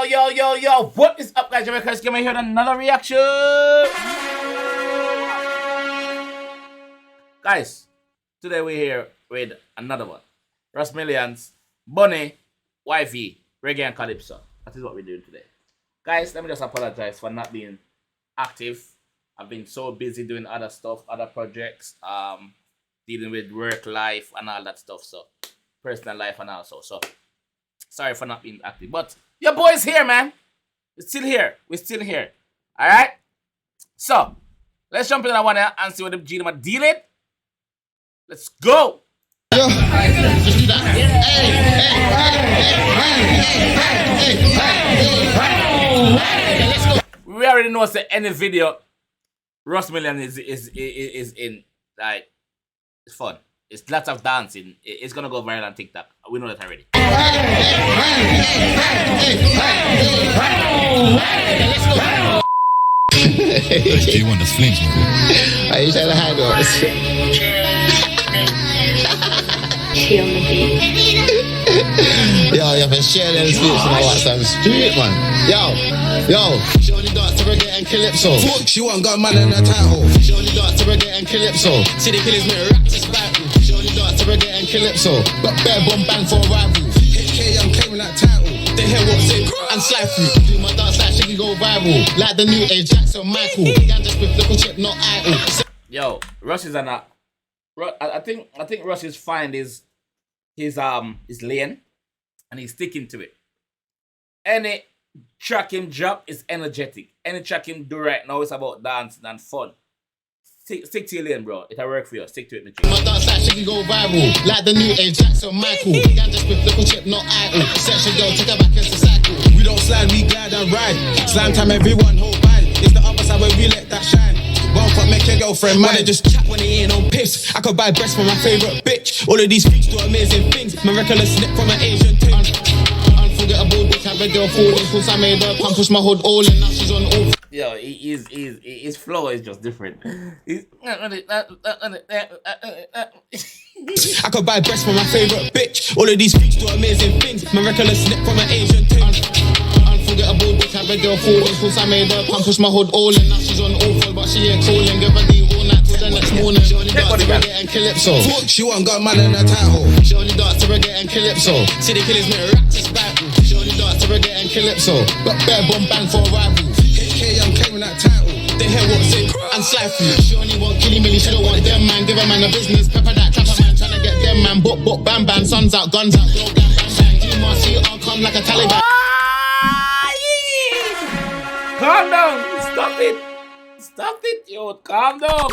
Yo, what is up, guys? JAMAICA'S, come here with another reaction. Guys, today we're here with another one. Russ Millions, Buni, 𝐑𝐄𝐂𝐓𝐈𝐎𝐍, Reggae and Calypso. That is what we're doing today. Guys, let me just apologize for not being active. I've been so busy doing other stuff, other projects, dealing with work life and all that stuff. So, personal life and also. So, sorry for not being active. But your boy's here, man. We're still here. Alright? So, let's jump in that one and see what the G are dealing. Let's go. We already know that any video Russ Million is in, like, it's fun. It's lots of dancing. It's gonna go viral on TikTok. We know that already. Do you want the slings, man? I used to have the high doors. She on the beat. Yo, you have to share them speech and all that street, man. Yo. She only dance to Reggae and Calypso. She want got man in her title. She only dance to Reggae and Calypso. City killers make rap to spiral. She only dance to Reggae and Calypso. Got bare bomb bang for a rival. HK, I'm claiming that title. They hear what's it and slide through. Do my dance like she can go viral. Like the new age Jackson Michael. Ganja split little chip, not idle. Yo, Russ is I think Russ is find his lane and he's sticking to it. Any track him drop is energetic. Any track him do right now is about dancing and fun. Stick to your lane, bro. It'll work for you. Stick to it, Mitch. My dance like she can go viral. Like the new age Jackson Michael. Ganja split little chip, not idle. Section girl, take her back as a cycle. We don't slide, we glide and ride. Slam time, everyone hold band. It's the other side where we let that shine. One fuck make your girlfriend mine. Just chat when he ain't on piss. I could buy breasts for my favorite bitch. All of these freaks do amazing things. Miraculous slip from an Asian thing. Unforgettable bitch, have a girl falling. Cause I made her come push my hood all in. Now she's on all. Yo, his flow is just different. I could buy breasts for my favorite bitch. All of these freaks do amazing things. Miraculous slip from an Asian thing. Unforgettable bitch, have a girl falling. Cause I made her come push my hood all in. Now she's on all but she ain't calling. Give her the all night till the next morning. She only dance to Reggae and Calypso. She want got man in her title. She only dance to Reggae and Calypso. City killers make rap to spiral. She only dance to Reggae and Calypso. Got bare bomb bang for a rival. HK, I'm claiming that title. They hear what's it and slide through. She only want killy milly, she don't want them man. Give a man a business, pepper that trapper man. Tryna get them man, book, bam bam. Suns out, guns out, blow bang bang bang. GRM all come like a Taliban. Calm down. Stop it, yo. Calm down.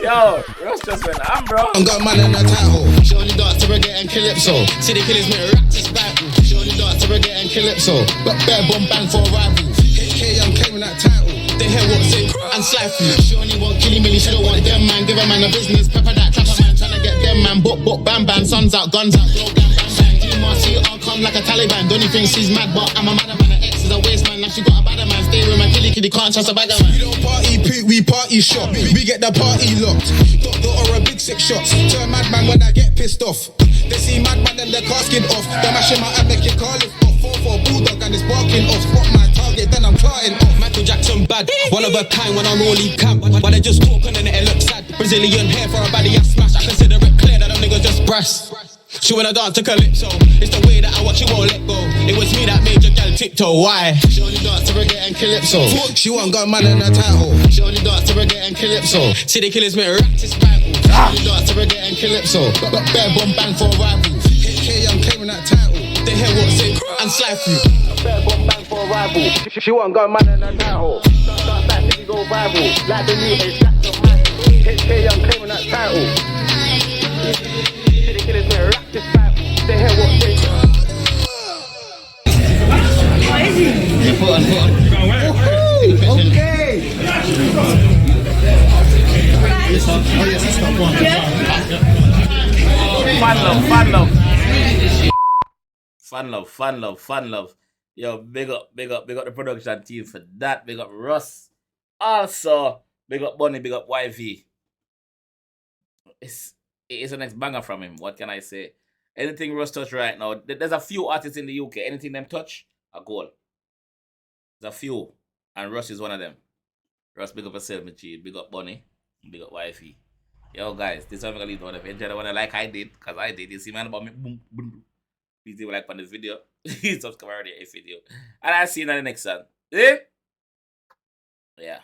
Yo, Russ just went on, bro. I'm got man in her title. She only dance to Reggae and Calypso. City killers make rap to spiral. She only dance to Reggae and Calypso. Got bare bomb bang for a rival. HK, I'm claiming that title. They hear what's it and slide through. She only want killy milly, she don't want them man. Give a man a business, pepper that trapper man. Tryna get them man, book, bam bam. Suns out, guns out, blow bang bang bang. GRM all come like a Taliban. Don't even think she's mad, but I'm a madder man. Her ex is a waste man. Now she got a badder man. Stay with my killy, can't trust a bagger man. We don't party poop, we party shop. We get the party locked. Doctor or a big 6 shots. Turn madman when I get pissed off. They see madman and the casket off. They're mashing my head, make your car lift off. 4-4 bulldog and it's barking off. Spot my target, then I'm clarting off. Michael Jackson bad, one of a kind when I'm rolling camp. But they just talk and then it looks sad. Brazilian hair for a body I smash. I consider it clear that them niggas just brass. She wanna dance to Calypso. It's the way that I watch, she won't let go. It was me that made your gal tiptoe, why? She only dance to Reggae and Calypso. She want got man in her title. She only dance to Reggae and Calypso. City killers make rap to spiral. She only dance to Reggae and Calypso. Got bare bomb bang for a rival. HK, I'm claiming that title. They hear what's it and slide through. Bare bomb bang for a rival. She want got man in her title. Dance like she can go viral. Like the new age Jackson Michael. HK, I'm claiming that title. City killers make rap to spiral. They hear what's it. Fun love. Yo, big up the production team for that. Big up Russ. Also, big up Buni, big up 𝐑𝐄𝐓𝐈𝐎𝐍. It is the next banger from him. What can I say? Anything Russ touch right now, there's a few artists in the UK. Anything them touch, a goal. There's a few, and Russ is one of them. Russ, big up yourself, my G. Big up Buni. Big up Wifey. Yo, guys, this is how I'm gonna leave one. If you enjoy the one like I did, because I did. You see, man, about me. Boom, boom, boom. Please leave a like on this video. Subscribe already, if video. And I'll see you in the next one. Yeah? Yeah.